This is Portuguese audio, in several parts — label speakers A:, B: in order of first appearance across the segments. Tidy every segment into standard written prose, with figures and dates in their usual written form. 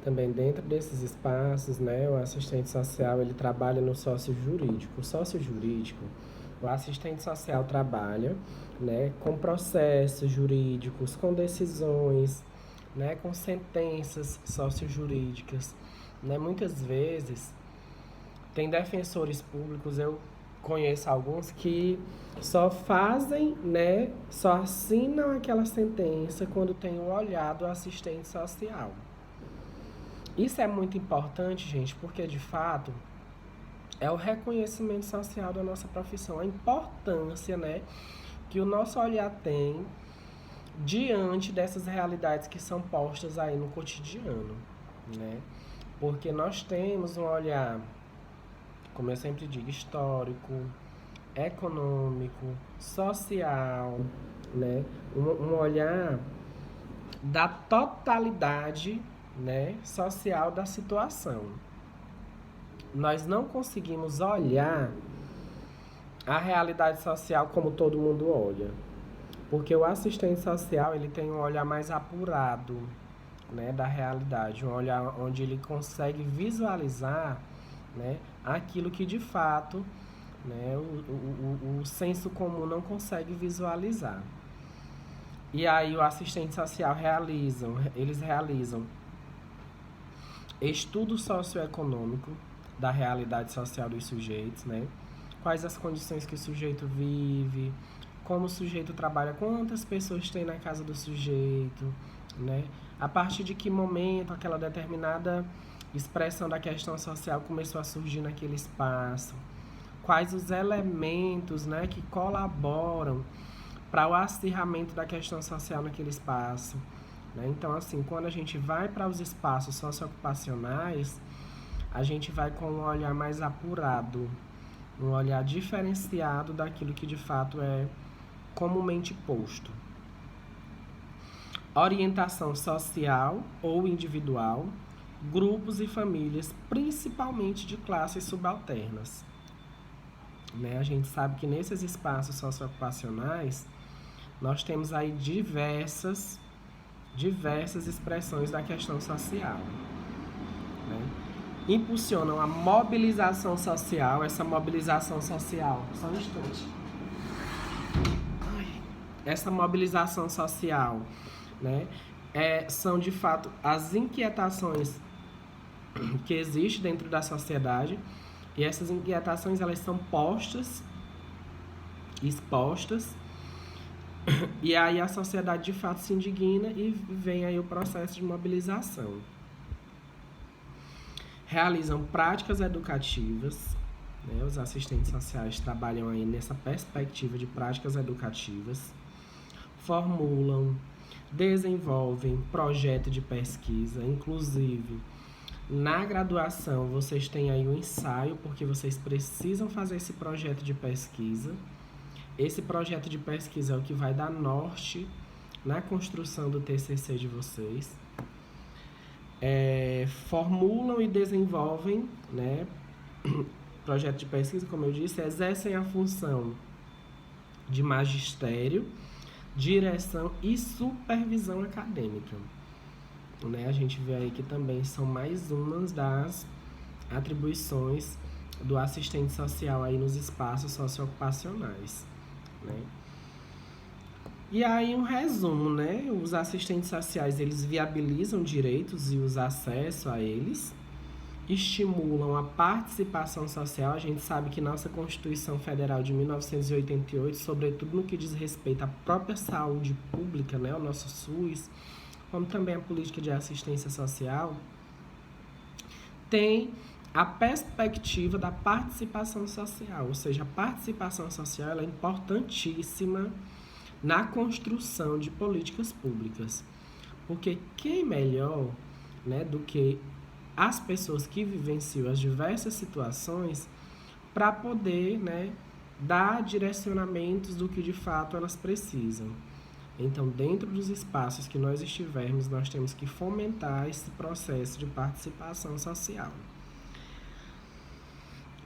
A: Também dentro desses espaços, né, o assistente social ele trabalha no sócio jurídico. O sócio jurídico, o assistente social trabalha, né, com processos jurídicos, com decisões, né, com sentenças sociojurídicas, né? Muitas vezes tem defensores públicos, eu conheço alguns que só fazem, né, só assinam aquela sentença quando tem o olhar do assistente social. Isso é muito importante, gente, porque de fato é o reconhecimento social da nossa profissão, a importância, né, que o nosso olhar tem diante dessas realidades que são postas aí no cotidiano, né? Porque nós temos um olhar, como eu sempre digo, histórico, econômico, social, né? Um olhar da totalidade, né, social da situação. Nós não conseguimos olhar a realidade social como todo mundo olha, porque o assistente social ele tem um olhar mais apurado, né, da realidade, um olhar onde ele consegue visualizar, né, aquilo que de fato, né, o senso comum não consegue visualizar. E aí o assistente social eles realizam estudo socioeconômico da realidade social dos sujeitos, né? Quais as condições que o sujeito vive, como o sujeito trabalha, quantas pessoas tem na casa do sujeito, né? A partir de que momento aquela determinada expressão da questão social começou a surgir naquele espaço, quais os elementos, né, que colaboram para o acirramento da questão social naquele espaço, né? Então, assim, quando a gente vai para os espaços socioocupacionais, a gente vai com um olhar mais apurado, um olhar diferenciado daquilo que de fato é comumente posto. Orientação social ou individual, grupos e famílias, principalmente de classes subalternas. Né? A gente sabe que nesses espaços socioocupacionais, nós temos aí diversas expressões da questão social. Né? Impulsionam a mobilização social, essa mobilização social, só um instante. Essa mobilização social, né, são de fato as inquietações que existem dentro da sociedade, e essas inquietações elas são postas, expostas, e aí a sociedade de fato se indigna e vem aí o processo de mobilização. Realizam práticas educativas, né? Os assistentes sociais trabalham aí nessa perspectiva de práticas educativas, formulam, desenvolvem projeto de pesquisa, inclusive na graduação vocês têm aí um ensaio, porque vocês precisam fazer esse projeto de pesquisa. Esse projeto de pesquisa é o que vai dar norte na construção do TCC de vocês. Formulam e desenvolvem, né, projeto de pesquisa, como eu disse, exercem a função de magistério, direção e supervisão acadêmica. Né? A gente vê aí que também são mais umas das atribuições do assistente social aí nos espaços socioocupacionais. Né? E aí um resumo, né? Os assistentes sociais, eles viabilizam direitos e os acessos a eles, estimulam a participação social. A gente sabe que nossa Constituição Federal de 1988, sobretudo no que diz respeito à própria saúde pública, né? O nosso SUS, como também a política de assistência social, tem a perspectiva da participação social, ou seja, a participação social ela é importantíssima na construção de políticas públicas, porque quem melhor, né, do que as pessoas que vivenciam as diversas situações para poder, né, dar direcionamentos do que de fato elas precisam. Então, dentro dos espaços que nós estivermos, nós temos que fomentar esse processo de participação social.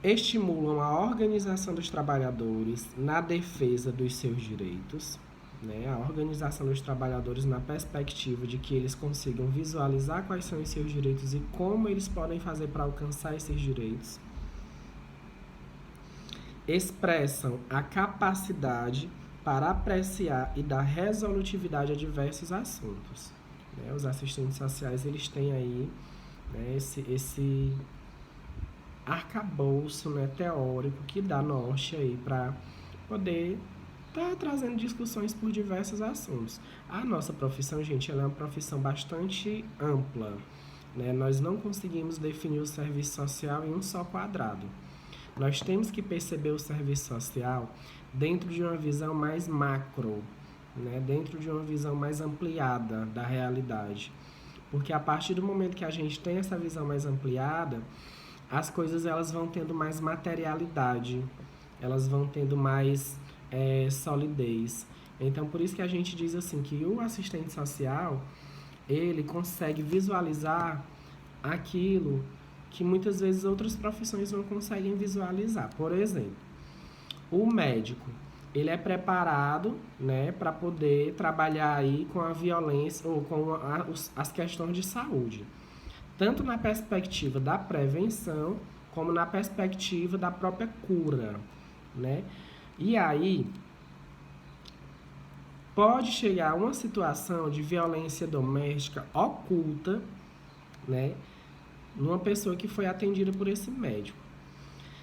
A: Estimulam a organização dos trabalhadores na defesa dos seus direitos, né, a organização dos trabalhadores na perspectiva de que eles consigam visualizar quais são os seus direitos e como eles podem fazer para alcançar esses direitos. Expressam a capacidade para apreciar e dar resolutividade a diversos assuntos. Né? Os assistentes sociais, eles têm aí, né, esse arcabouço, né, teórico que dá norte aí para poder estar trazendo discussões por diversos assuntos. A nossa profissão, gente, ela é uma profissão bastante ampla, né? Nós não conseguimos definir o serviço social em um só quadrado. Nós temos que perceber o serviço social dentro de uma visão mais macro, né? Dentro de uma visão mais ampliada da realidade. Porque a partir do momento que a gente tem essa visão mais ampliada, as coisas elas vão tendo mais materialidade, elas vão tendo mais solidez. Então, por isso que a gente diz assim, que o assistente social, ele consegue visualizar aquilo que muitas vezes outras profissões não conseguem visualizar. Por exemplo, o médico, ele é preparado, né, para poder trabalhar aí com a violência ou com as questões de saúde, tanto na perspectiva da prevenção, como na perspectiva da própria cura, né? E aí, pode chegar a uma situação de violência doméstica oculta, né, numa pessoa que foi atendida por esse médico.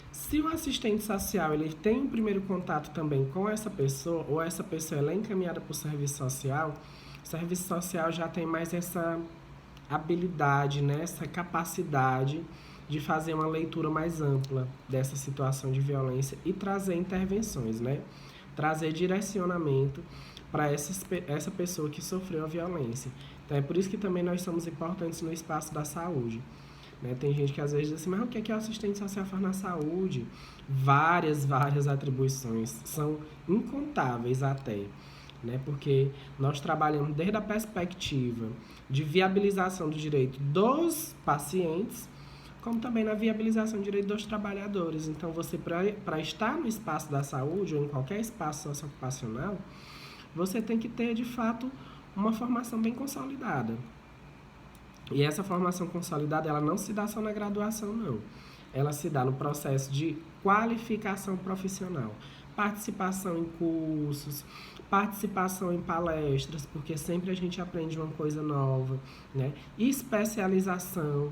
A: Se o assistente social ele tem um primeiro contato também com essa pessoa, ou essa pessoa ela é encaminhada para o serviço social já tem mais essa habilidade, né, essa capacidade de fazer uma leitura mais ampla dessa situação de violência e trazer intervenções, né? Trazer direcionamento para essa pessoa que sofreu a violência. Então é por isso que também nós somos importantes no espaço da saúde. Né? Tem gente que às vezes diz assim, mas o que é o assistente social faz na saúde? Várias atribuições, são incontáveis até. Né? Porque nós trabalhamos desde a perspectiva de viabilização do direito dos pacientes, como também na viabilização do direito dos trabalhadores. Então, você, para estar no espaço da saúde ou em qualquer espaço socioocupacional, você tem que ter, de fato, uma formação bem consolidada. E essa formação consolidada, ela não se dá só na graduação, não. Ela se dá no processo de qualificação profissional, participação em cursos, participação em palestras, porque sempre a gente aprende uma coisa nova, né? Especialização.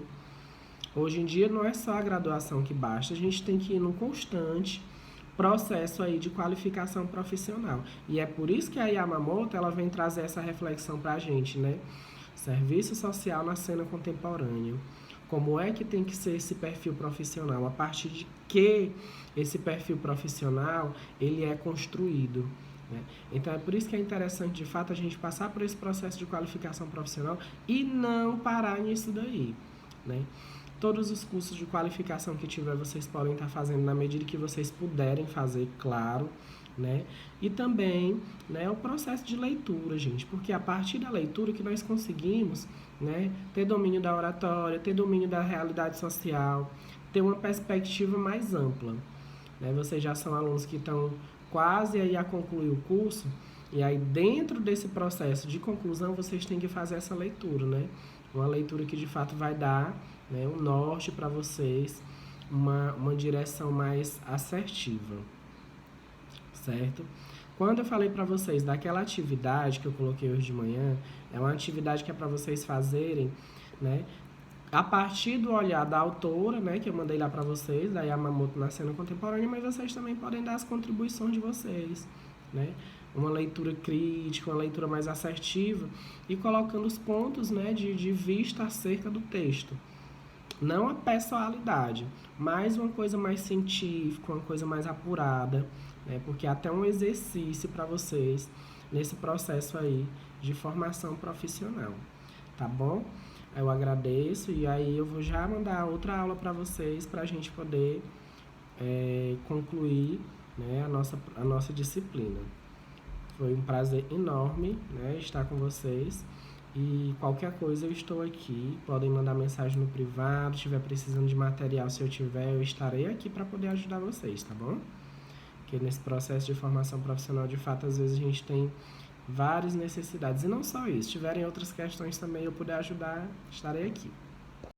A: Hoje em dia não é só a graduação que basta, a gente tem que ir num constante processo aí de qualificação profissional. E é por isso que a Yamamoto ela vem trazer essa reflexão para a gente, né? Serviço social na cena contemporânea. Como é que tem que ser esse perfil profissional? A partir de que esse perfil profissional ele é construído. Né? Então é por isso que é interessante, de fato, a gente passar por esse processo de qualificação profissional e não parar nisso daí. Né? Todos os cursos de qualificação que tiver, vocês podem estar fazendo na medida que vocês puderem fazer, claro, né? E também, né, o processo de leitura, gente, porque a partir da leitura que nós conseguimos, né, ter domínio da oratória, ter domínio da realidade social, ter uma perspectiva mais ampla. Né? Vocês já são alunos que estão quase aí a concluir o curso, e aí dentro desse processo de conclusão, vocês têm que fazer essa leitura, né? Uma leitura que de fato vai dar, né, um norte para vocês, uma direção mais assertiva, certo? Quando eu falei para vocês daquela atividade que eu coloquei hoje de manhã, é uma atividade que é para vocês fazerem, né, a partir do olhar da autora, né, que eu mandei lá para vocês, da Yamamoto na cena contemporânea, mas vocês também podem dar as contribuições de vocês, né? Uma leitura crítica, uma leitura mais assertiva e colocando os pontos, né, de vista acerca do texto. Não a pessoalidade, mas uma coisa mais científica, uma coisa mais apurada, né, porque é até um exercício para vocês nesse processo aí de formação profissional, tá bom? Eu agradeço e aí eu vou já mandar outra aula para vocês para a gente poder concluir, né, a nossa disciplina. Foi um prazer enorme, né, estar com vocês e qualquer coisa eu estou aqui. Podem mandar mensagem no privado, se estiver precisando de material, se eu tiver, eu estarei aqui para poder ajudar vocês, tá bom? Porque nesse processo de formação profissional, de fato, às vezes a gente tem várias necessidades. E não só isso, se tiverem outras questões também eu puder ajudar, estarei aqui.